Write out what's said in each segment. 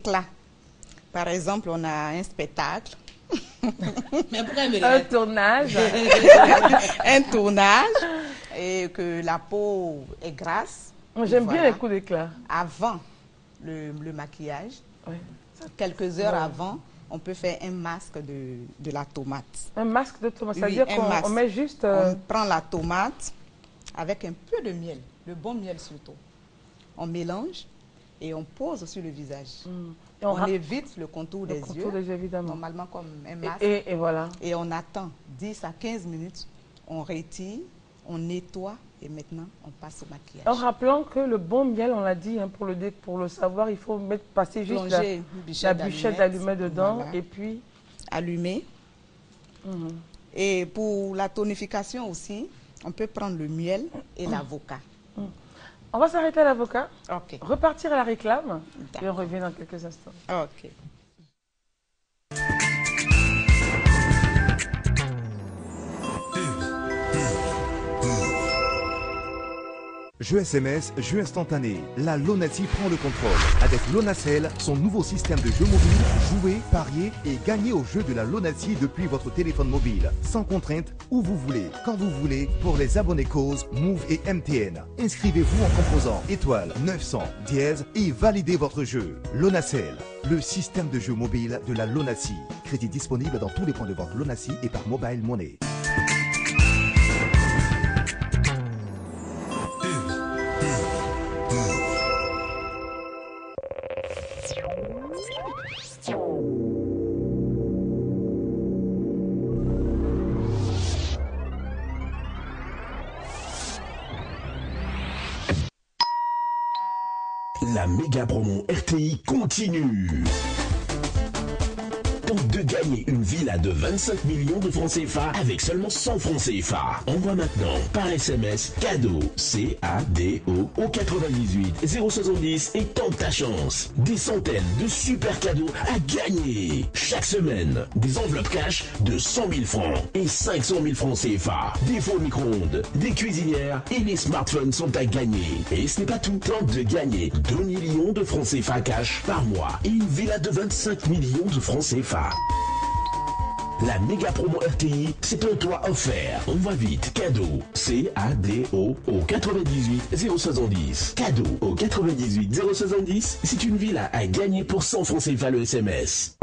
Là, par exemple, on a un spectacle. Mais pourquoi me Un tournage. Un tournage et que la peau est grasse. J'aime Voilà. bien les coups d'éclat. Avant le maquillage, Oui. quelques heures avant, on peut faire un masque de la tomate. Un masque de tomate, Oui, c'est-à-dire un qu'on masque. met juste... On prend la tomate avec un peu de miel, le bon miel surtout. On mélange et on pose sur le visage. Et On évite le contour le des contour yeux, des yeux, évidemment. normalement comme un masque. Et voilà. Et on attend 10 à 15 minutes, on retire, on nettoie et maintenant on passe au maquillage. En rappelant que le bon miel, on l'a dit, hein, pour le savoir, il faut passer juste Plonger la bûchette d'allumette dedans voilà. et puis... Allumer. Et pour la tonification aussi, on peut prendre le miel et l'avocat. On va s'arrêter à l'avocat, Ok. repartir à la réclame et D'accord. on revient dans quelques instants. Ok. Jeux SMS, jeux instantanés. La Lonatie prend le contrôle. Avec Lonacel, son nouveau système de jeux mobile, jouez, pariez et gagnez au jeu de la Lonatie depuis votre téléphone mobile. Sans contrainte, où vous voulez, quand vous voulez, pour les abonnés Cause, Move et MTN. Inscrivez-vous en composant étoile 900 dièse et validez votre jeu. Lonacel, le système de jeu mobile de la Lonatie. Crédit disponible dans tous les points de vente Lonatie et par Mobile Money. La méga promo RTI continue. Tente de gagner une villa de 25 millions de francs CFA avec seulement 100 francs CFA. Envoie maintenant par SMS cadeau CADO au 98 070 et tente ta chance. Des centaines de super cadeaux à gagner. Chaque semaine, des enveloppes cash de 100 000 francs et 500 000 francs CFA. Des faux micro-ondes, des cuisinières et les smartphones sont à gagner. Et ce n'est pas tout. Tente de gagner 2 millions de francs CFA cash par mois et une villa de 25 millions de francs CFA. La méga promo RTI, c'est un toit offert. On va vite. Cadeau. CADO au 98 070. Cadeau au 98 070. C'est une villa à gagner pour 100 francs CFA le SMS.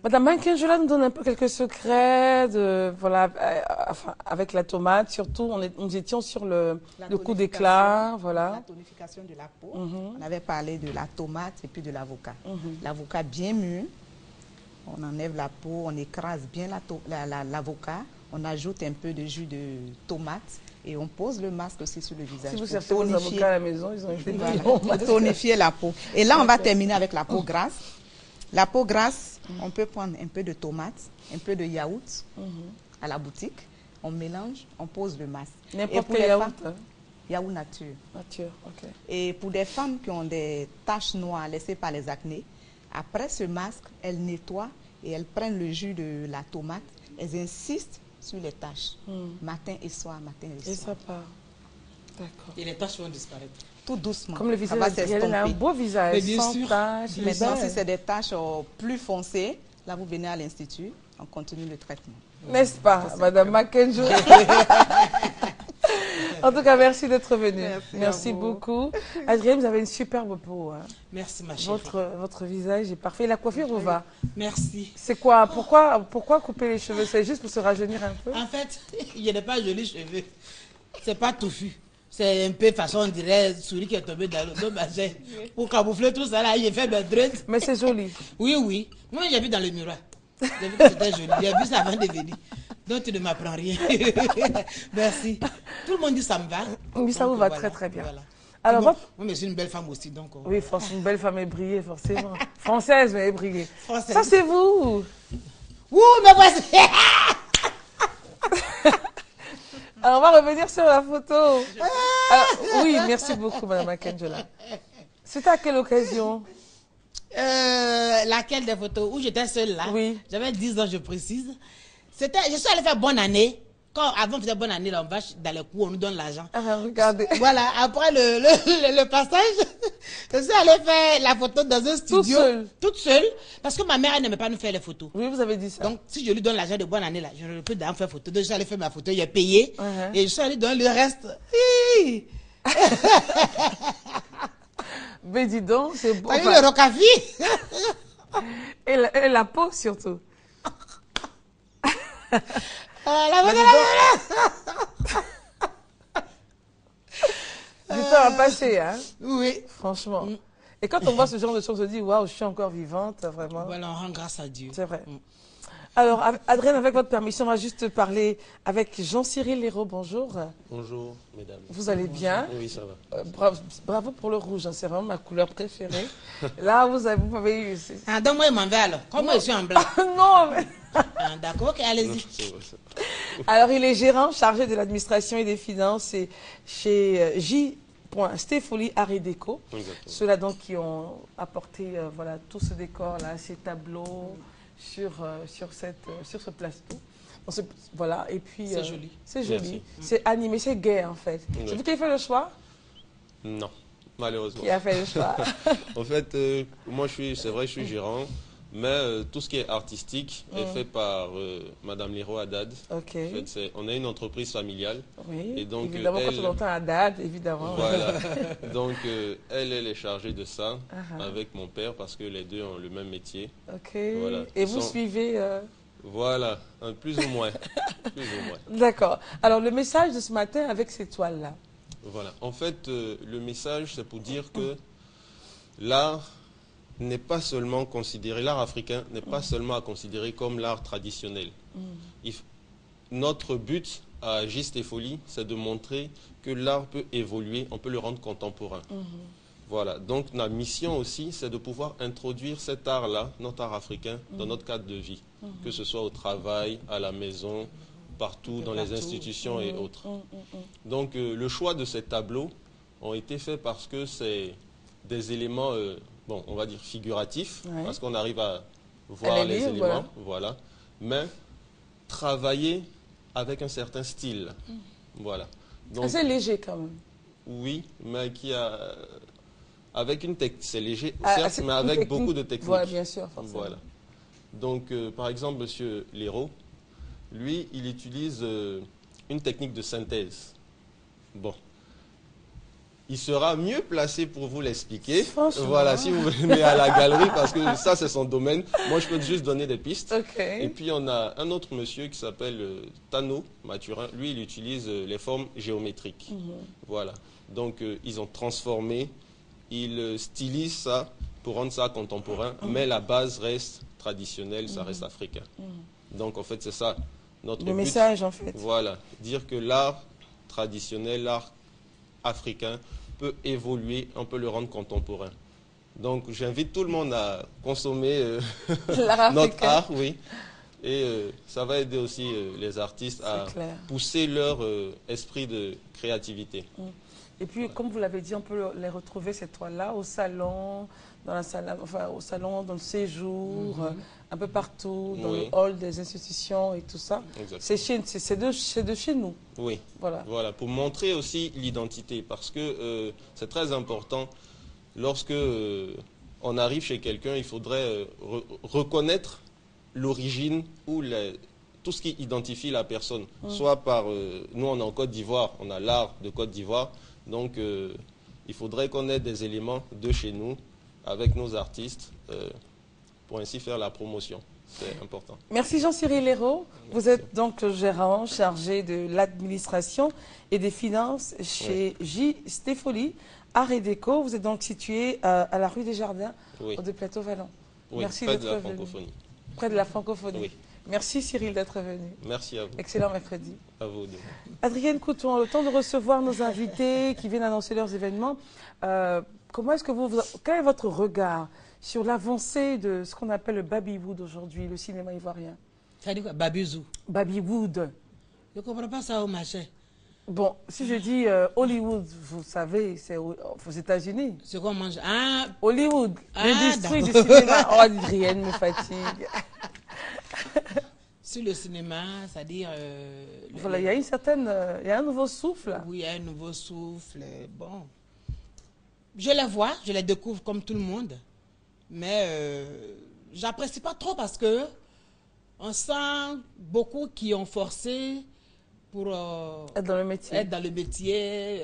Madame Mankengela nous donne un peu quelques secrets de, voilà, enfin, avec la tomate, surtout, nous étions sur le coup d'éclat, voilà. La tonification de la peau. On avait parlé de la tomate et puis de l'avocat. L'avocat bien mûr, on enlève la peau, on écrase bien l'avocat, on ajoute un peu de jus de tomate et on pose le masque aussi sur le visage. Si vous pour cherchez vos avocats à la maison, ils ont été voilà, pour tonifier la peau. Et là, on va terminer avec la peau grasse. La peau grasse, on peut prendre un peu de tomate, un peu de yaourt à la boutique. On mélange, on pose le masque. N'importe quel yaourt, hein? Yaourt nature. Nature, ok. Et pour des femmes qui ont des taches noires laissées par les acnés, après ce masque, elles nettoient et elles prennent le jus de la tomate. Elles insistent sur les taches, matin et soir, matin et soir. Et ça part. D'accord. Et les taches vont disparaître. Tout doucement. Comme le ça visage va d'Adrienne, elle a un s'estomper. beau visage, Mais bien sans sûr. taches. Maintenant, si c'est des taches plus foncées, là, vous venez à l'institut, on continue le traitement. N'est-ce pas, Madame Mankengela? En tout cas, merci d'être venue. Merci beaucoup. Adrienne, vous avez une superbe peau. Hein. Merci, ma chérie. Votre visage est parfait. La coiffure vous va. Merci. C'est quoi? Pourquoi couper les cheveux? C'est juste pour se rajeunir un peu? En fait, il n'y a pas jolis cheveux. C'est pas touffu. C'est un peu façon, on dirait, souris qui est tombée dans le bassin. Pour camoufler tout ça, là, j'ai fait mes dreads. Mais c'est joli. Oui, oui. Moi, j'ai vu dans le miroir. J'ai vu que c'était joli. J'ai vu ça avant de venir. Donc, tu ne m'apprends rien. Merci. Tout le monde dit ça me va. Oui, ça Donc, vous va voilà, très, très bien. Voilà. Alors, Moi, votre... mais je suis une belle femme aussi. Donc, Oui, une belle femme ébrillée, forcément. Française, mais ébrillée. Française. Ça, c'est vous. Ouh, mais voici. Alors, on va revenir sur la photo. Alors, oui, merci beaucoup, Madame Mankengela. C'était à quelle occasion? Laquelle des photos où j'étais seule là? Oui. J'avais 10 ans, je précise. Je suis allée faire bonne année Quand avant on faisait bonne année, là, on va dans les cours, on nous donne l'argent. Ah, regardez. Voilà, après le passage, je suis allée faire la photo dans un studio. Toute seule. Parce que ma mère, elle n'aimait pas nous faire les photos. Oui, vous avez dit ça. Donc, si je lui donne l'argent de bonne année, là, je ne peux pas faire photo. Donc, je suis allée faire ma photo, j'ai payé. Et je suis allée donner le reste. Mais dis donc, c'est beau. T'as vu le rocafi? Et la peau, surtout. Du temps a passé, hein? Oui. Franchement. Et quand on voit ce genre de choses, on se dit, waouh, je suis encore vivante, vraiment. Voilà, on rend grâce à Dieu. C'est vrai. Alors, Adrien, avec votre permission, on va juste parler avec Jean-Cyril Léraud. Bonjour. Bonjour, mesdames. Vous allez bien? Oui, ça va. Bravo pour le rouge, hein, c'est vraiment ma couleur préférée. Là, vous m'avez eu... Ah, donc moi, il m'en va alors. Comme moi, je suis en blanc. Non, mais... Ah, d'accord, ok, allez-y. Alors, il est gérant chargé de l'administration et des finances chez J. Stépholi Art et Déco. Ceux-là donc qui ont apporté voilà, tout ce décor-là, ces tableaux sur ce plateau. Voilà, et puis... c'est joli. C'est joli. C'est animé, c'est gai en fait. Oui. C'est vous qui avez fait le choix? Non, malheureusement. Qui a fait le choix? En fait, moi, c'est vrai, je suis gérant, mais tout ce qui est artistique est fait par Madame Léraud Haddad. Ok. En fait, on a une entreprise familiale. Oui, et donc, évidemment, quand on entend Haddad, évidemment. Voilà. Donc, elle est chargée de ça avec mon père parce que les deux ont le même métier. Ok. Voilà. Et vous suivez... Voilà, plus ou moins. Plus ou moins. D'accord. Alors, le message de ce matin avec ces toiles-là. Voilà. En fait, le message, c'est pour dire que l'art n'est pas seulement considéré, l'art africain n'est pas seulement à considérer comme l'art traditionnel. Notre but à Giste et Folie, c'est de montrer que l'art peut évoluer, on peut le rendre contemporain. Voilà, donc la mission aussi, c'est de pouvoir introduire cet art-là, notre art africain, dans notre cadre de vie, que ce soit au travail, à la maison, partout, dans les institutions et autres. Donc le choix de ces tableaux ont été faits parce que c'est des éléments, bon, on va dire figuratifs, parce qu'on arrive à voir les éléments, voilà. Mais travailler avec un certain style, voilà. Donc, c'est léger quand même. Oui, mais qui a... Avec une technique, c'est léger, certes, mais avec beaucoup de techniques. Oui, bien sûr, forcément. Voilà. Donc, par exemple, M. Léraud, lui, il utilise une technique de synthèse. Bon. Il sera mieux placé pour vous l'expliquer. Voilà, si vous venez à la galerie, parce que ça, c'est son domaine. Moi, je peux juste donner des pistes. Et puis, on a un autre monsieur qui s'appelle Tano Mathurin. Lui, il utilise les formes géométriques. Voilà. Donc, ils ont transformé, ils stylisent ça pour rendre ça contemporain, mais la base reste traditionnelle, ça reste africain. Donc, en fait, c'est ça notre but. Le message, en fait. Voilà. Dire que l'art traditionnel, l'art africain peut évoluer, on peut le rendre contemporain. Donc j'invite tout le monde à consommer notre art, oui. Et ça va aider aussi les artistes à pousser leur esprit de créativité. Et puis, comme vous l'avez dit, on peut les retrouver, ces toiles-là, au salon, dans la salle, enfin, au salon, dans le séjour, un peu partout, dans le hall des institutions et tout ça. C'est de chez nous. Oui, voilà, pour montrer aussi l'identité, parce que c'est très important. Lorsque on arrive chez quelqu'un, il faudrait reconnaître l'origine ou tout ce qui identifie la personne. Soit par, nous on est en Côte d'Ivoire, on a l'art de Côte d'Ivoire, donc il faudrait qu'on ait des éléments de chez nous, avec nos artistes, pour ainsi faire la promotion. C'est important. Merci Jean-Cyril Léraud. Vous êtes donc gérant chargé de l'administration et des finances chez J. Stépholi Art et Déco. Vous êtes donc situé à la rue des Jardins, au de Plateau-Vallon. Merci près de la francophonie. Près de la francophonie. Oui. Merci Cyril d'être venu. Merci à vous. Excellent mercredi. À vous. Adrienne Couton, le temps de recevoir nos invités qui viennent annoncer leurs événements. Quel est votre regard sur l'avancée de ce qu'on appelle le Babywood aujourd'hui, le cinéma ivoirien? Ça dit quoi? Babyzou. Babywood. Je ne comprends pas ça au marché. Bon, si je dis Hollywood, vous savez, c'est aux États-Unis. C'est quoi on mange? Hollywood, l'industrie du cinéma. Oh, Adrienne me fatigue. Sur le cinéma, c'est-à-dire... voilà, il y a une certaine... il y a un nouveau souffle. Oui, il y a un nouveau souffle. Bon, je les vois, je les découvre comme tout le monde. Mais j'apprécie pas trop parce que on sent beaucoup qui ont forcé pour être dans le métier. Être dans le métier.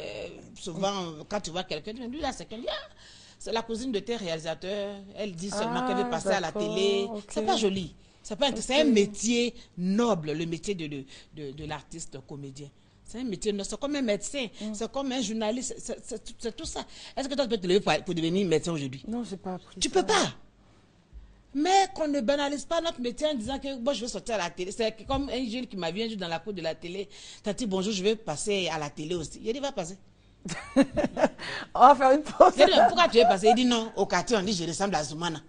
Souvent, quand tu vois quelqu'un, tu dis, là, c'est quelqu'un... C'est la cousine de tes réalisateurs. Elle dit seulement qu'elle veut passer à la télé. Okay. C'est pas joli. C'est un métier noble, le métier de l'artiste comédien. C'est un métier noble. C'est comme un médecin. C'est comme un journaliste. C'est tout ça. Est-ce que toi, tu peux te lever pour devenir médecin aujourd'hui? Non, je n'ai pas appris. Tu peux pas. Mais qu'on ne banalise pas notre métier en disant que moi, je veux sortir à la télé. C'est comme un jeune qui m'a vu un jour dans la cour de la télé. T'as dit bonjour, je vais passer à la télé aussi. Il dit, va passer. On va faire une pause. J'ai dit, pourquoi tu es passé? Il dit non, au quartier, on dit je ressemble à Zoumana.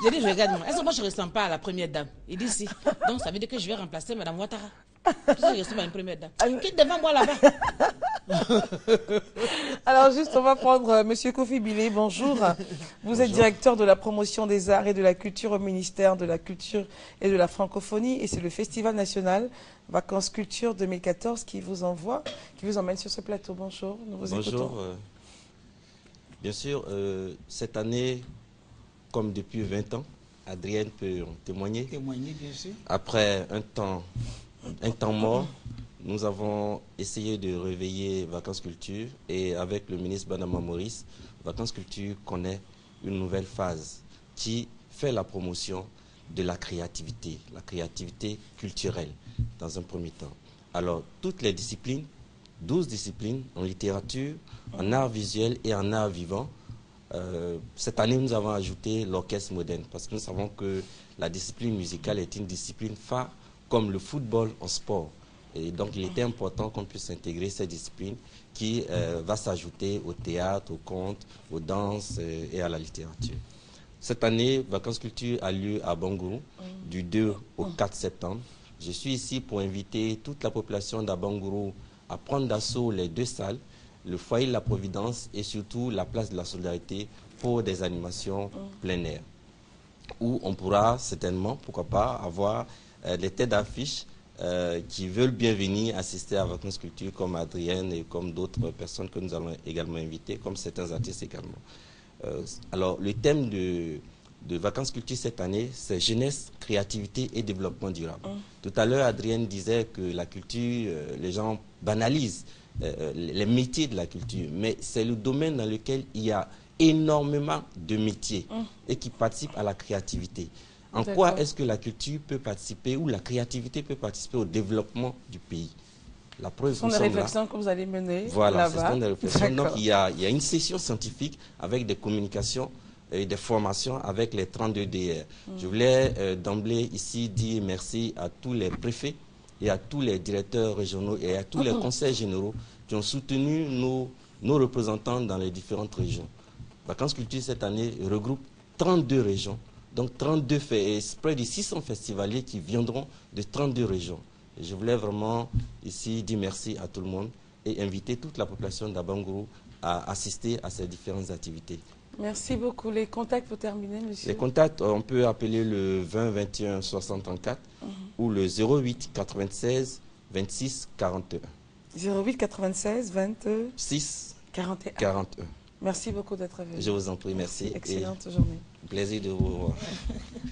J'ai dit, je regarde, est-ce que moi je ne ressemble pas à la première dame? Il dit si. Donc ça veut dire que je vais remplacer Mme Ouattara. Je ressemble à une première dame. Quitte devant moi là-bas. Alors juste, on va prendre Monsieur Kofi Bilé, bonjour. Vous êtes directeur de la promotion des arts et de la culture au ministère de la Culture et de la Francophonie. Et c'est le Festival national Vacances Culture 2014 qui vous emmène sur ce plateau. Bonjour, nous vous écoutons. Bonjour. Bien sûr, cette année, comme depuis 20 ans, Adrienne peut en témoigner. Témoigner, bien sûr. Après un temps mort, nous avons essayé de réveiller Vacances Culture et avec le ministre Banama Maurice, Vacances Culture connaît une nouvelle phase qui fait la promotion de la créativité culturelle dans un premier temps. Alors, toutes les disciplines, 12 disciplines en littérature, en art visuel et en art vivant. Cette année, nous avons ajouté l'orchestre moderne parce que nous savons que la discipline musicale est une discipline phare comme le football en sport. Et donc, il était important qu'on puisse intégrer cette discipline qui va s'ajouter au théâtre, au conte, aux danses et à la littérature. Cette année, Vacances Culture a lieu à Bangourou du 2 au 4 septembre. Je suis ici pour inviter toute la population d'Abangourou à prendre d'assaut les 2 salles, le foyer de la Providence et surtout la place de la Solidarité pour des animations plein air. Où on pourra certainement, pourquoi pas, avoir des têtes d'affiche qui veulent bien venir assister à Vacances Culture comme Adrienne et comme d'autres personnes que nous allons également inviter, comme certains artistes également. Alors, le thème de Vacances Culture cette année, c'est jeunesse, créativité et développement durable. Tout à l'heure, Adrienne disait que la culture, les gens banalisent les métiers de la culture, mais c'est le domaine dans lequel il y a énormément de métiers et qui participent à la créativité. En quoi est-ce que la culture peut participer ou la créativité peut participer au développement du pays? La preuve, ce sont des réflexions que vous allez mener. Voilà, ce sont des réflexions. Donc, il y a une session scientifique avec des communications et des formations avec les 32 DR. Je voulais d'emblée ici dire merci à tous les préfets et à tous les directeurs régionaux et à tous les conseils généraux qui ont soutenu nos représentants dans les différentes régions. Vacances Culture cette année regroupe 32 régions, donc 32 près de 600 festivaliers qui viendront de 32 régions. Et je voulais vraiment ici dire merci à tout le monde et inviter toute la population d'Abangourou à assister à ces différentes activités. Merci beaucoup. Les contacts pour terminer, monsieur? Les contacts, on peut appeler le 20 21 64 ou le 08 96 26 41. 08 96 26 41. Merci beaucoup d'être venu. Je vous en prie, merci. Excellente journée. Plaisir de vous revoir.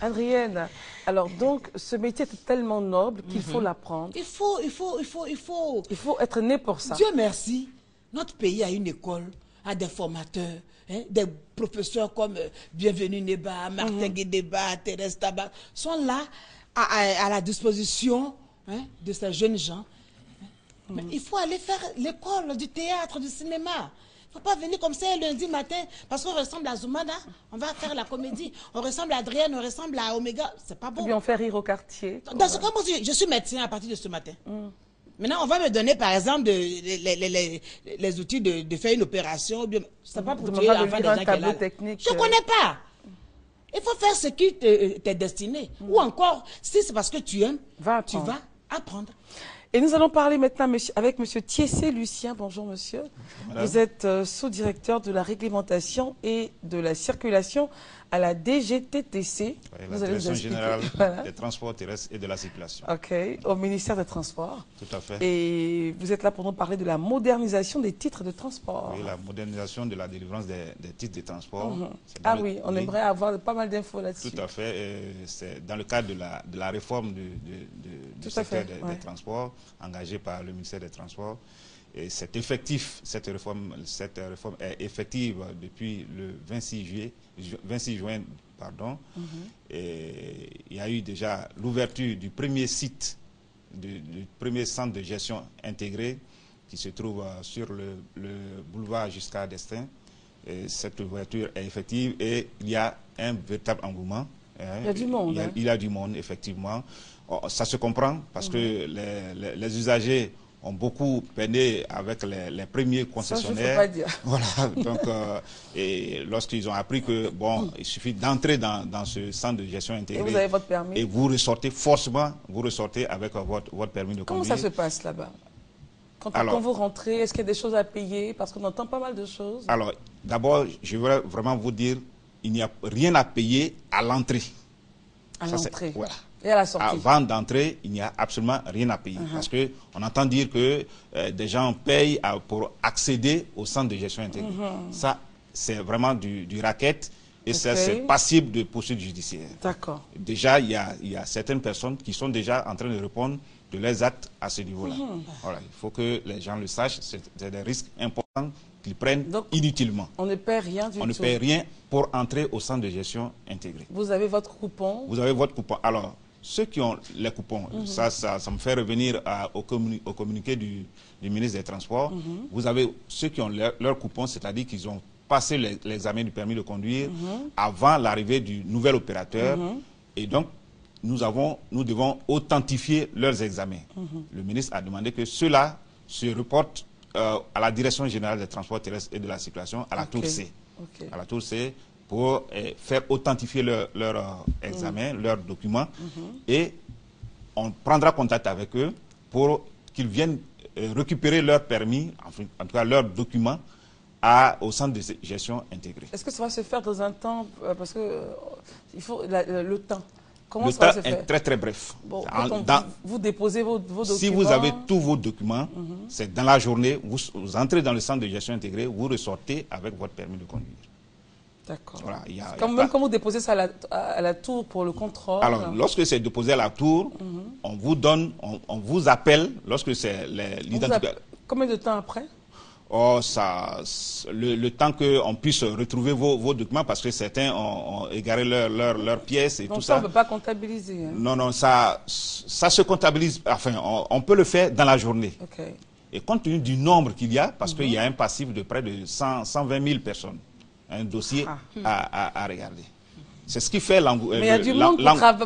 Adrienne, alors donc ce métier est tellement noble qu'il faut l'apprendre. Il faut être né pour ça. Dieu merci, notre pays a une école, a des formateurs, des professeurs comme Bienvenue Neba, Martin Guédéba, Thérèse Tabac, sont là à la disposition de ces jeunes gens. Mais il faut aller faire l'école du théâtre, du cinéma. Il ne faut pas venir comme ça lundi matin parce qu'on ressemble à Zoumana, on va faire la comédie. On ressemble à Adrienne, on ressemble à Omega. C'est pas bon. Ou bien on fait rire au quartier. Dans ce cas, moi, je suis médecin à partir de ce matin. Maintenant, on va me donner, par exemple, les outils de faire une opération. C'est pas pour tuer l'enfant des gens qui est là. Je ne connais pas. Il faut faire ce qui t'est destiné. Ou encore, si c'est parce que tu aimes, tu vas apprendre. Et nous allons parler maintenant avec M. Thiessé Lucien. Bonjour monsieur. Madame. Vous êtes sous-directeur de la réglementation et de la circulation à la DGTTC. Oui, la Direction générale des transports terrestres et de la circulation. Ok, au ministère des Transports. Tout à fait. Et vous êtes là pour nous parler de la modernisation des titres de transport. Oui, la modernisation de la délivrance des titres de transport. Ah oui, on aimerait avoir pas mal d'infos là-dessus. Tout à fait. C'est dans le cadre de la réforme du secteur des transports engagée par le ministère des Transports. Et c'est effectif, cette réforme est effective depuis le 26 juin. Et il y a eu déjà l'ouverture du premier site, du premier centre de gestion intégré qui se trouve sur le boulevard Giscard d'Estaing. Cette ouverture est effective et il y a un véritable engouement. Il y a du monde. Il y a du monde, effectivement. Ça se comprend parce que les usagers ont beaucoup peiné avec les premiers concessionnaires. Ça, je ne peux pas dire. Voilà, donc, et lorsqu'ils ont appris que, bon, il suffit d'entrer dans ce centre de gestion intégré. Et vous avez votre permis. Et vous ressortez forcément, avec votre permis de conduire. Comment ça se passe là-bas? Quand vous rentrez, est-ce qu'il y a des choses à payer? Parce qu'on entend pas mal de choses. Alors, d'abord, je voudrais vraiment vous dire, il n'y a rien à payer à l'entrée. À l'entrée. Voilà. Et à la sortie. Avant d'entrer, il n'y a absolument rien à payer. Parce qu'on entend dire que des gens payent pour accéder au centre de gestion intégrée. Ça, c'est vraiment du racket et c'est passible de poursuites judiciaires. D'accord. Déjà, il y a certaines personnes qui sont déjà en train de répondre de leurs actes à ce niveau-là. Voilà, il faut que les gens le sachent. C'est des risques importants qu'ils prennent inutilement. On ne paie rien du tout. On ne paie rien pour entrer au centre de gestion intégré. Vous avez votre coupon? Vous avez votre coupon. Alors, ceux qui ont les coupons, ça me fait revenir au communiqué du ministre des Transports. Vous avez ceux qui ont leur coupon, c'est-à-dire qu'ils ont passé l'examen du permis de conduire avant l'arrivée du nouvel opérateur. Et donc, nous devons authentifier leurs examens. Le ministre a demandé que ceux-là se reportent à la Direction générale des transports terrestres et de la circulation, à la Tour C. À la Tour C, pour faire authentifier leur examen, leurs documents. Et on prendra contact avec eux pour qu'ils viennent récupérer leur permis, en tout cas leurs documents, au centre de gestion intégré. Est-ce que ça va se faire dans un temps, parce que il faut le temps? Comment le ça va temps se faire? est très très bref. Bon, vous déposez vos documents. Si vous avez tous vos documents, c'est dans la journée, vous entrez dans le centre de gestion intégré, vous ressortez avec votre permis de conduire. D'accord. Voilà, même quand vous déposez ça à la tour pour le contrôle. Alors, lorsque c'est déposé à la tour, on vous appelle, lorsque c'est l'identification. Combien de temps après? Oh, le temps qu'on puisse retrouver vos documents, parce que certains ont égaré leurs pièces et donc tout ça. On ne peut pas comptabiliser. Hein. Non, ça se comptabilise. Enfin, on peut le faire dans la journée. Et compte tenu du nombre qu'il y a, parce qu'il y a un passif de près de 120 000 personnes, un dossier à regarder. C'est ce qui fait l'engouement. Mais il y a du monde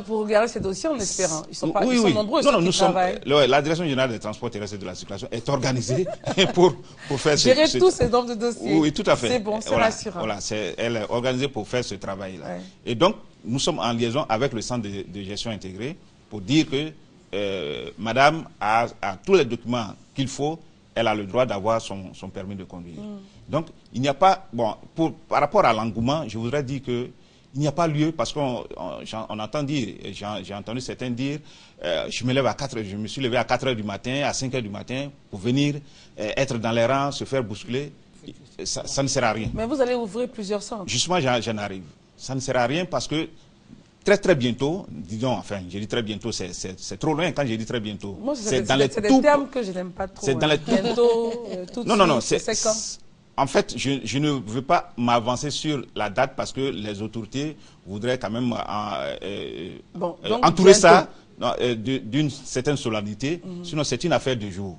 pour regarder ces dossiers en espérant. Ils sont nombreux, ceux qui travaillent. La Direction générale des transports terrestres et de la circulation est organisée pour faire gérer tous ces nombres de dossiers. Oui, tout à fait. C'est bon, c'est rassurant. Voilà, elle est organisée pour faire ce travail-là. Et donc, nous sommes en liaison avec le centre de gestion intégrée pour dire que madame a tous les documents qu'il faut, elle a le droit d'avoir son permis de conduire. Donc, il n'y a pas... Bon, par rapport à l'engouement, je voudrais dire que il n'y a pas lieu, parce qu'on entend dire, j'ai entendu certains dire, je me suis levé à 4 h du matin, à 5 h du matin, pour venir être dans les rangs, se faire bousculer. Ça ne sert à rien. Mais vous allez ouvrir plusieurs centres. Justement, j'en arrive. Ça ne sert à rien parce que très bientôt, disons, enfin, j'ai dit très bientôt, c'est trop loin quand j'ai dit très bientôt. C'est des termes que je n'aime pas trop. C'est dans les bientôt, tout de suite. Non, c'est quand? En fait, je ne veux pas m'avancer sur la date parce que les autorités voudraient quand même entourer ça d'une certaine solennité. Sinon, c'est une affaire de jour.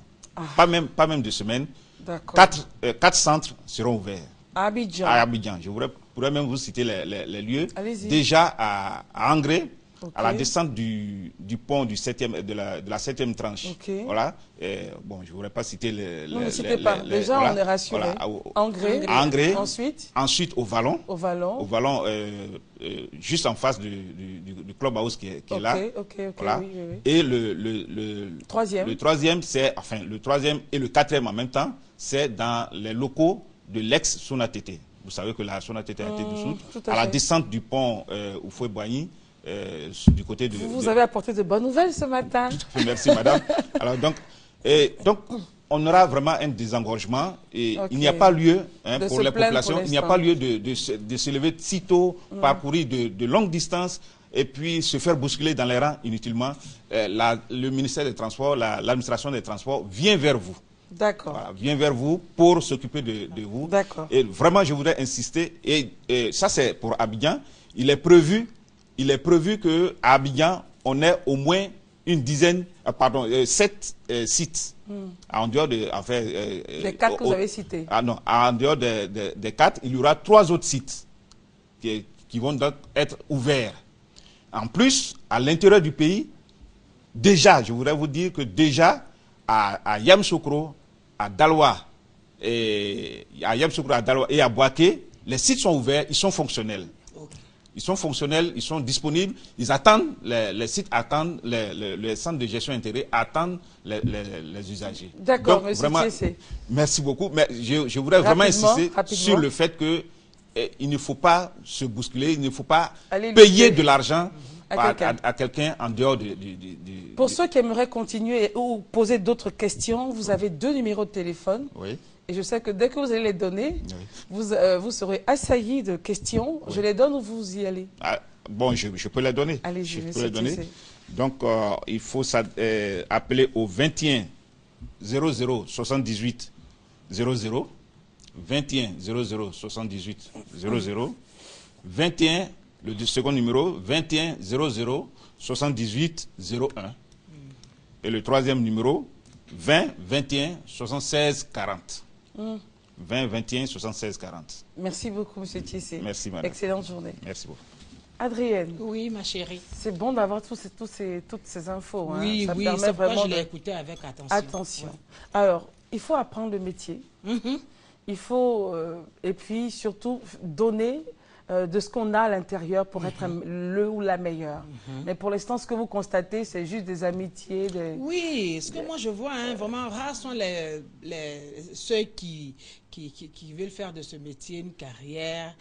Pas même de semaine. 4 centres seront ouverts. À Abidjan. À Abidjan. Je pourrais même vous citer les lieux. Allez-y. Déjà à Angré, à la descente du pont de la 7e tranche. Voilà. Bon, je ne voudrais pas citer non, ne citez pas. Déjà, voilà, on est rassuré. Voilà, Engré. Ensuite, au Vallon. Au Vallon, juste en face du clubhouse qui est là. Voilà. Oui. Et le troisième, c'est, enfin, le troisième et le quatrième en même temps, c'est dans les locaux de l'ex-Sonatété. Vous savez que la Sonatété a été dissoute. À la descente du pont Oufoué-Boigny, du côté de... Vous avez apporté de bonnes nouvelles ce matin. Merci, madame. Alors, donc, on aura vraiment un désengorgement et il n'y a pas lieu pour les populations, il n'y a pas lieu de se lever si tôt, parcourir de longues distances et puis se faire bousculer dans les rangs inutilement. Le ministère des Transports, l'administration des Transports vient vers vous. D'accord. Voilà, vient vers vous pour s'occuper de vous. D'accord. Et vraiment, je voudrais insister, et ça c'est pour Abidjan, il est prévu qu'à Abidjan, on ait au moins une dizaine, 7 sites. En dehors de... Enfin, les 4 que vous avez cités. Ah non, en dehors des 4, il y aura 3 autres sites qui vont donc être ouverts. En plus, à l'intérieur du pays, déjà, je voudrais vous dire que déjà, à Yamoussoukro, à Daloa, et à Boaké, les sites sont ouverts, ils sont fonctionnels. Ils sont fonctionnels, ils sont disponibles, ils attendent, les sites attendent, les centres de gestion intégrés attendent les usagers. D'accord, monsieur Thiessé. Merci beaucoup, mais je voudrais vraiment insister sur le fait que il ne faut pas se bousculer, il ne faut pas payer de l'argent à quelqu'un en dehors du... Pour ceux qui aimeraient continuer ou poser d'autres questions, vous avez 2 numéros de téléphone. Oui. Et je sais que dès que vous allez les donner, vous serez assailli de questions. Oui. Je les donne ou vous y allez? Bon, je peux les donner. Allez-y, je peux les donner. Donc, il faut appeler au 21 00 78 00. 21 00 78 00. 21, le second numéro, 21 00 78 01. Et le troisième numéro, 20 21 76 40. 20 21 76 40. Merci beaucoup, monsieur Thiessé. Merci, madame. Excellente journée. Merci beaucoup. Adrienne. Oui, ma chérie. C'est bon d'avoir toutes ces infos. Oui, ça oui, permet c'est pourquoi vraiment je l'ai écouté avec attention. Attention. Ouais. Alors, il faut apprendre le métier. Il faut, et puis surtout, donner de ce qu'on a à l'intérieur pour être le ou la meilleure. Mais pour l'instant, ce que vous constatez, c'est juste des amitiés. Oui, ce que moi je vois, vraiment rares sont ceux qui veulent faire de ce métier une carrière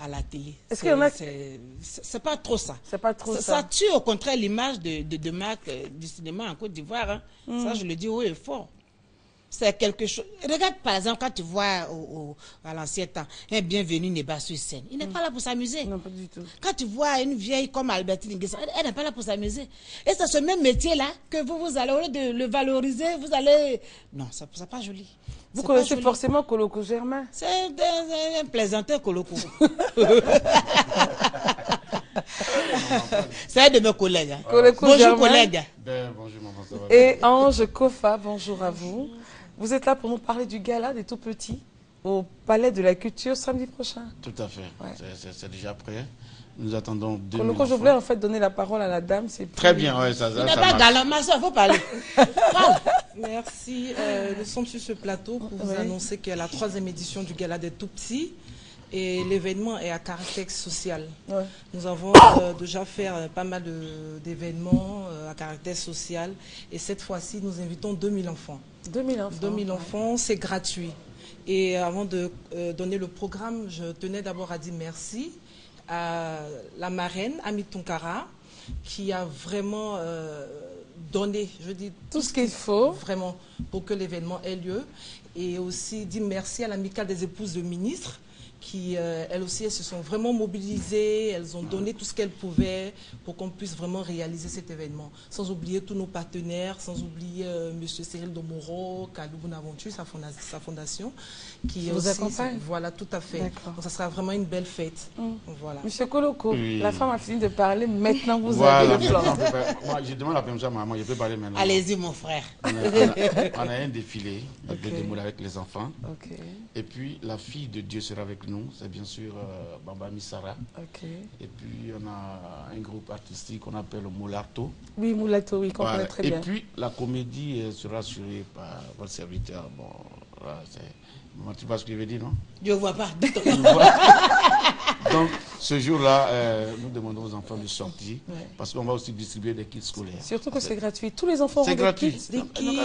à la télé. Est-ce qu'il y en a... C'est pas trop ça. C'est pas trop ça. Ça tue au contraire l'image de marque du cinéma en Côte d'Ivoire. Ça, je le dis haut et fort. C'est quelque chose. Regarde par exemple quand tu vois à l'ancien temps un Bienvenu n'est pas sur scène. Il n'est pas là pour s'amuser. Non, pas du tout. Quand tu vois une vieille comme Albertine Nguessan, elle n'est pas là pour s'amuser. Et c'est ce même métier-là que vous allez, au lieu de le valoriser, vous allez... Non, ça n'est pas joli. Vous connaissez forcément Koloko Germain. C'est un plaisanteur Koloko. C'est un de mes collègues. Bonjour collègue. Bonjour maman. Et Ange Kofa, bonjour à vous. Vous êtes là pour nous parler du gala des tout-petits au Palais de la Culture samedi prochain. Tout à fait. Ouais. C'est déjà prêt. Nous attendons 2 minutes. Je voulais en fait donner la parole à la dame. Très bien, ouais, ça il n'est pas galant, ma soeur, il faut parler. Merci. Nous sommes sur ce plateau pour vous annoncer qu'il y a la 3e édition du gala des tout-petits. Et l'événement est à caractère social. Ouais. Nous avons déjà fait pas mal d'événements à caractère social. Et cette fois-ci, nous invitons 2000 enfants. 2000 enfants. 2000 enfants, c'est gratuit. Et avant de donner le programme, je tenais d'abord à dire merci à la marraine, Ami Tonkara, qui a vraiment donné, je dis, tout ce qu'il faut vraiment pour que l'événement ait lieu. Et aussi dire merci à l'amicale des épouses de ministres, qui, elles aussi, elles se sont vraiment mobilisées, elles ont donné tout ce qu'elles pouvaient pour qu'on puisse vraiment réaliser cet événement. Sans oublier tous nos partenaires, sans oublier M. Cyril Domoro, Kalou Bonaventure, sa fondation, qui vous accompagne. Voilà, tout à fait. Donc, ça sera vraiment une belle fête. Voilà. Monsieur Koloko, la femme a fini de parler, maintenant vous avez le plan. Moi, je demande la permission à maman, je peux parler maintenant. Allez-y, mon frère. On a un défilé avec les enfants. Okay. Et puis, la fille de Dieu sera avec nous nous, c'est bien sûr Bamba Misara. Ok. Et puis on a un groupe artistique qu'on appelle Moularto. Oui, Moulato, oui, qu'on connaît très bien. Et puis la comédie sera assurée par votre serviteur. Bon, voilà, tu vois ce que je veux dire, non? Je ne vois pas. Donc, ce jour-là, nous demandons aux enfants de sortir parce qu'on va aussi distribuer des kits scolaires. Surtout que c'est gratuit. Tous les enfants c'est ont gratuit. des kits.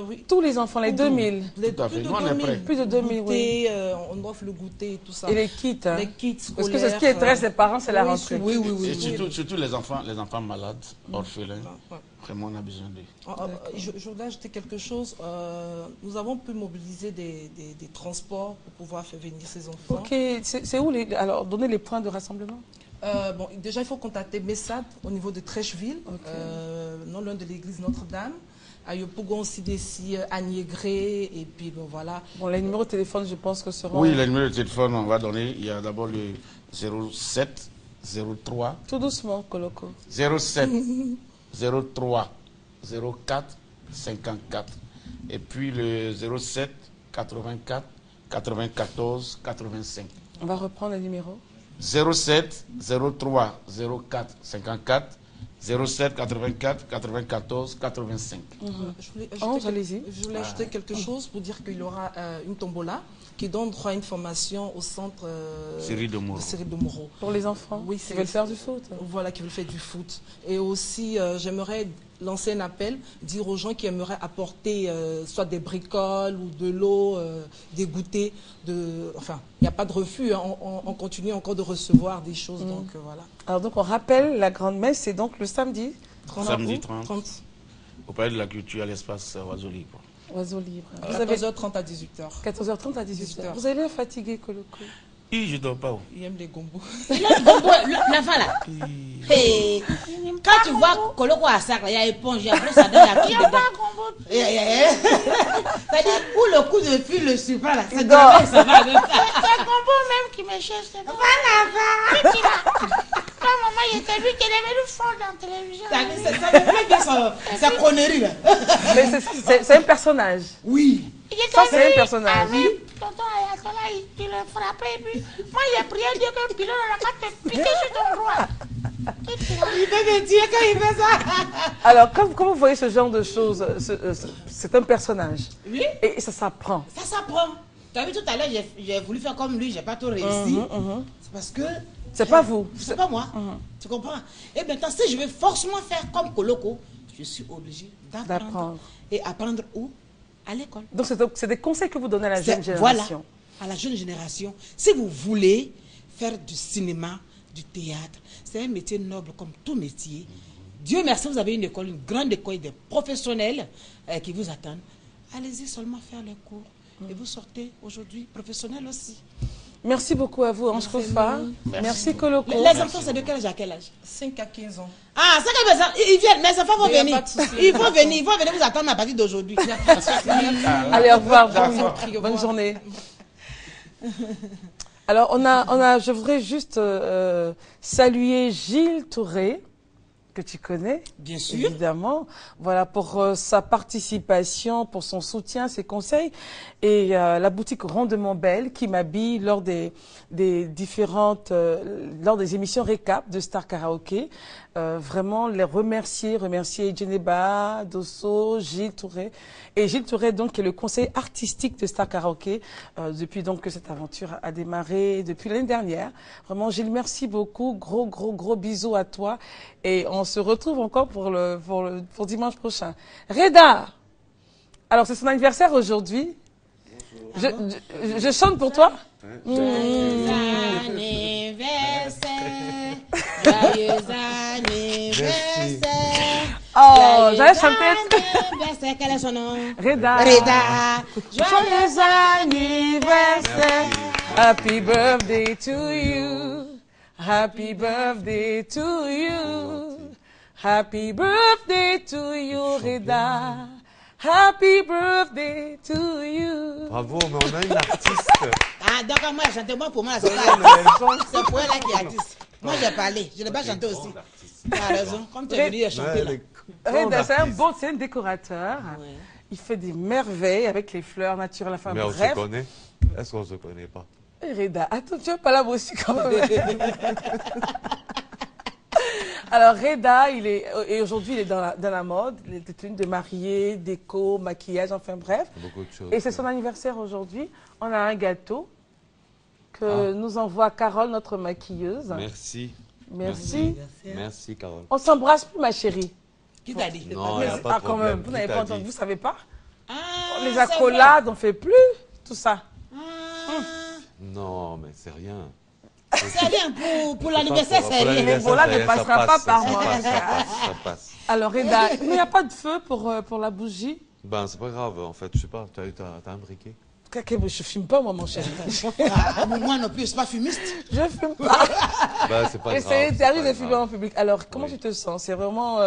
Oui. Tous les enfants, les 2000. Tout à fait. Nous, on est prêts. Plus de 2000, oui. On offre le goûter et tout ça. Et les kits. Hein. Les kits Parce scolaires. que ce qui intéresse les parents, c'est la rentrée. Oui. Et surtout les enfants malades, orphelins. Vraiment, on a besoin d'eux. Je voudrais ajouter quelque chose. Nous avons pu mobiliser des transports pour pouvoir faire venir ces enfants. Ok, c'est où alors, donner les points de rassemblement? Bon, déjà, il faut contacter Messad au niveau de Trècheville, non loin de l'église Notre-Dame. À Yopougon aussi d'ici, à Niégré, et puis bon, voilà. Bon, les numéros de téléphone, je pense que seront... Oui, les numéros de téléphone, on va donner. Il y a d'abord le 07 03... Tout doucement, Koloko. 07 03 04 54. Et puis le 07 84 94 85. On va reprendre les numéros. 07 03 04 54 07 84 94 85. Je voulais ajouter quelque chose pour dire qu'il y aura une tombola qui donne droit à une formation au centre Série de Moreau. Pour les enfants qui veulent faire du foot. Voilà, qui veulent faire du foot. Et aussi, j'aimerais lancer un appel, dire aux gens qui aimeraient apporter soit des bricoles ou de l'eau, des goûters. Enfin, il n'y a pas de refus, hein, on continue encore de recevoir des choses. Donc, voilà. Alors donc on rappelle, la grande messe, c'est donc le samedi 30. Samedi 30. Au Palais de la Culture, à l'espace Oiseau Libre. Oiseau Libre. 14h30 à 18h. 14h30 à 18h. Vous avez l'air fatigué, Koloko. Oui, je ne dors pas. Il aime les gombos. Il aime les gombos, l'enfant là. Hey. Quand tu vois Koloko à sac, il y a éponge, après ça donne la qui dedans. C'est-à-dire, où le coup de fil le surprend là, ça va. C'est un gombo même qui me cherche. Quand maman il était lui qui aimait le fond dans la télévision. Ça me plaît bien sa connerie là. Mais c'est un personnage. Oui. Ça c'est un personnage. Tonton Ayatola, il le frappait et puis moi j'ai prié Dieu que le pilote n'a pas te piquer sur ton droit. Il fait des tirs quand il fait ça. Alors, quand vous voyez ce genre de choses, c'est un personnage. Oui. Et ça s'apprend. Ça s'apprend. Tu as vu tout à l'heure, j'ai voulu faire comme lui, j'ai pas tout réussi. C'est parce que... C'est pas vous. C'est pas moi. Tu comprends? Et maintenant, si je veux forcément faire comme Koloko, je suis obligée d'apprendre. Et apprendre où? À l'école. Donc, c'est des conseils que vous donnez à la jeune génération. Voilà, à la jeune génération. Si vous voulez faire du cinéma, du théâtre, c'est un métier noble comme tout métier. Dieu merci, vous avez une école, une grande école, des professionnels qui vous attendent. Allez-y seulement faire les cours. Et vous sortez aujourd'hui professionnel aussi. Merci beaucoup à vous, Ange Kofa. Merci Koloko. Les enfants, c'est de quel âge à quel âge? 5 à 15 ans. Ah, 5 à 15 ans, ils viennent, mes enfants vont venir. Ils vont venir vous attendre à partir d'aujourd'hui. Allez, au revoir, bonne journée. Alors, je voudrais juste saluer Gilles Touré, que tu connais, bien sûr, évidemment, voilà, pour sa participation, pour son soutien, ses conseils, et la boutique Rondement Belle qui m'habille lors des émissions récap de Star Karaoké. Vraiment les remercier Djeneba, Dosso, Gilles Touré. Et Gilles Touré, donc, qui est le conseiller artistique de Star Karaoké, depuis donc que cette aventure a démarré, depuis l'année dernière. Vraiment, Gilles, merci beaucoup. Gros bisous à toi. Et on se retrouve encore pour dimanche prochain. Reda! Alors, c'est son anniversaire aujourd'hui. Je chante pour toi? Joyeux anniversaire, joyeux anniversaire. Oh, j'allais chanter. Quel est son nom? Reda. Joyeux anniversaire. Happy birthday to you. Happy birthday to you. Happy birthday to you, Reda. Happy birthday to you. Bravo, mais on a une artiste. Ah, donc moi, chantez-moi pour moi. C'est pour elle qui est artiste. Moi, j'ai parlé. Je n'ai pas chanté aussi. Tu as raison. Comme tu es venu chanter là. Reda, c'est un décorateur. Ouais. Il fait des merveilles avec les fleurs naturelles. Enfin, mais on bref. se connaît? Est-ce qu'on ne se connaît pas? Reda, attends, tu n'es pas là moi aussi quand même. Alors Reda, et aujourd'hui il est dans la mode, il est une de mariée, déco, maquillage, enfin bref. Beaucoup de choses. Et c'est son anniversaire aujourd'hui. On a un gâteau que nous envoie Carole, notre maquilleuse. Merci. Merci. Merci, Carole. On s'embrasse plus, ma chérie. Qui t'a dit? Non, il n'y a pas de quand même, problème. vous n'avez pas entendu, vous ne savez pas? Ah, Les accolades, on ne fait plus tout ça. Non, mais c'est rien. C'est rien pour l'anniversaire, c'est rien. Mais voilà, ne passera pas par moi. Ça passe. Alors, Reda, il n'y a pas de feu pour la bougie? Ben, c'est pas grave, en fait, je sais pas, t'as un briquet? Je ne fume pas, moi, mon chéri. Moi non plus, je ne suis pas fumiste. Je ne fume pas. Ben, c'est pas Et grave. c'est interdit pas de fumer grave. en public. Alors, comment Oui. tu te sens? C'est vraiment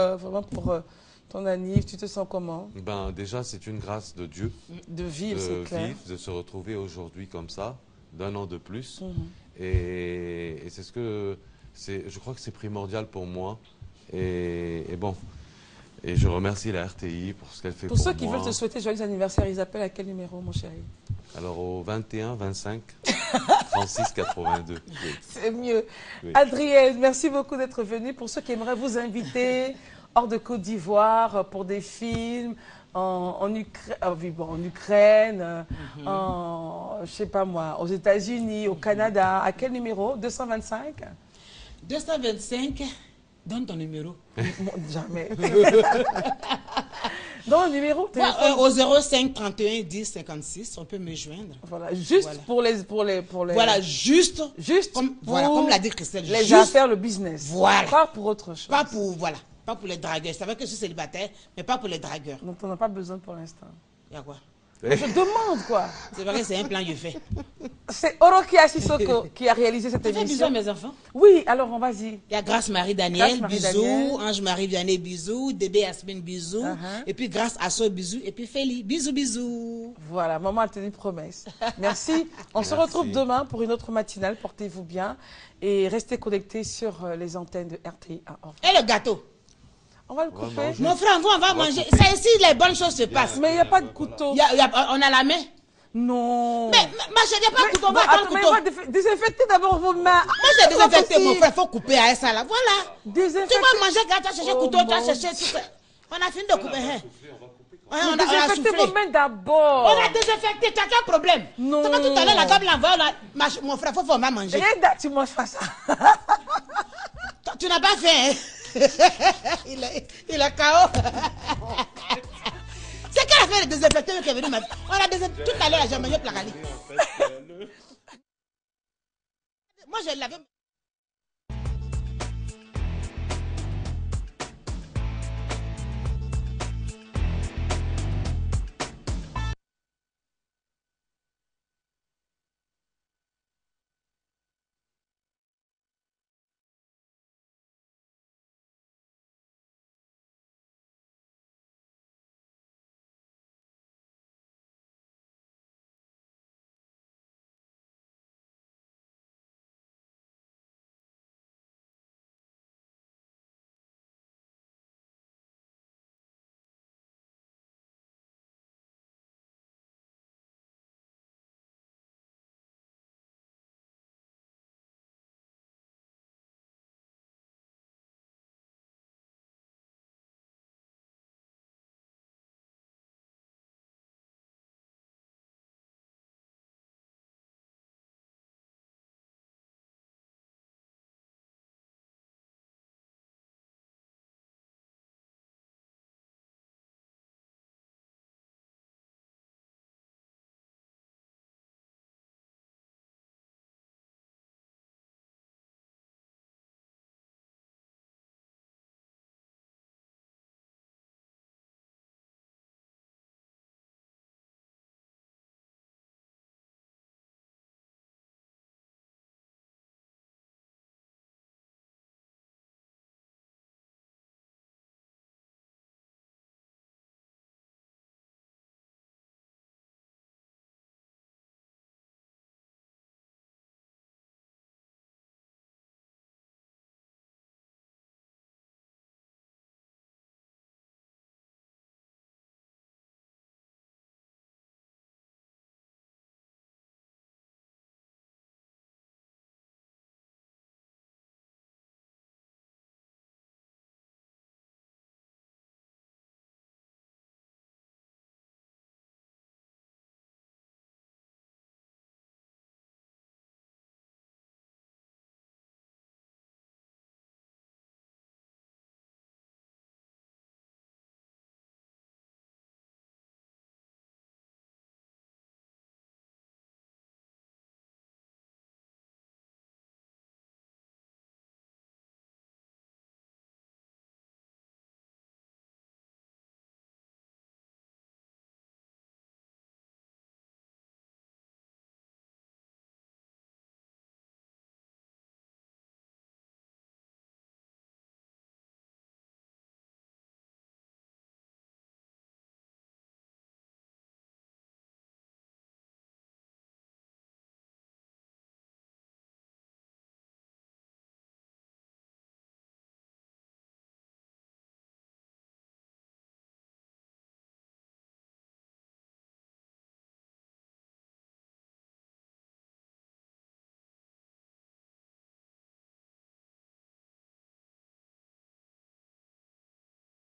pour ton anniv. Tu te sens comment? Ben, déjà, c'est une grâce de Dieu. De vivre, c'est clair. De se retrouver aujourd'hui comme ça, d'un an de plus. Mhm. Et c'est je crois que c'est primordial pour moi. Et bon, et je remercie la RTI pour ce qu'elle fait pour Pour moi. ceux qui veulent te souhaiter joyeux anniversaire, ils appellent à quel numéro, mon chéri? Alors au 21 25 36 82. Oui. C'est mieux. Oui. Adrienne, merci beaucoup d'être venue. Pour ceux qui aimeraient vous inviter hors de Côte d'Ivoire pour des films en Ukraine, je sais pas moi, aux États-Unis, au Canada, à quel numéro? 225? 225, donne ton numéro. Jamais. Dans le numéro au 05 31 10 56, on peut me joindre. Voilà, juste voilà. pour les. Voilà, juste comme l'a dit Christelle. Les juste, affaires, le business. Voilà. Pas pour autre chose. Pas pour les dragueurs. C'est vrai que je suis célibataire, mais pas pour les dragueurs. Donc on n'a pas besoin pour l'instant. Il y a quoi? Je demande quoi. C'est vrai que c'est un plan que je fais. C'est Orokia Sissoko qui a réalisé cette Tu fais bisous émission. à mes enfants? Oui, alors on vas-y. Il y a Grâce Marie Daniel, Grâce Marie bisous. Daniel. Ange-Marie Vianney, bisous. Débé Yasmine, bisous. Et puis Grâce Asso, bisous. Et puis Félie, bisous, bisous. Voilà, maman a tenu promesse. Merci. On se retrouve demain pour une autre matinale. Portez-vous bien et restez connectés sur les antennes de RTI. Et le gâteau? On va le couper. Mon frère, on va manger. C'est ici les bonnes choses se passent. Mais il n'y a pas de couteau. On a la main? Non. Mais ma chérie, il n'y a pas de couteau. On va attendre le couteau. Désinfectez d'abord vos mains. Moi, j'ai désinfecté, mon frère. Il faut couper à ça là. Voilà. Désinfectez. Tu vas manger, tu vas chercher le couteau, tu vas chercher tout ça. On a fini de couper. On a désinfecté vos mains d'abord. On a désinfecté. Tu as quel problème? Non. C'est pas tout à l'heure, la dame l'envoie. Mon frère, il faut qu'on va manger. Reda, tu manges pas ça. Tu n'as pas fait, hein? il est KO. C'est qu'elle a fait le désinfectant qui est venu. On a désinfecté tout à l'heure, j'ai mangé placali. Moi, je l'avais.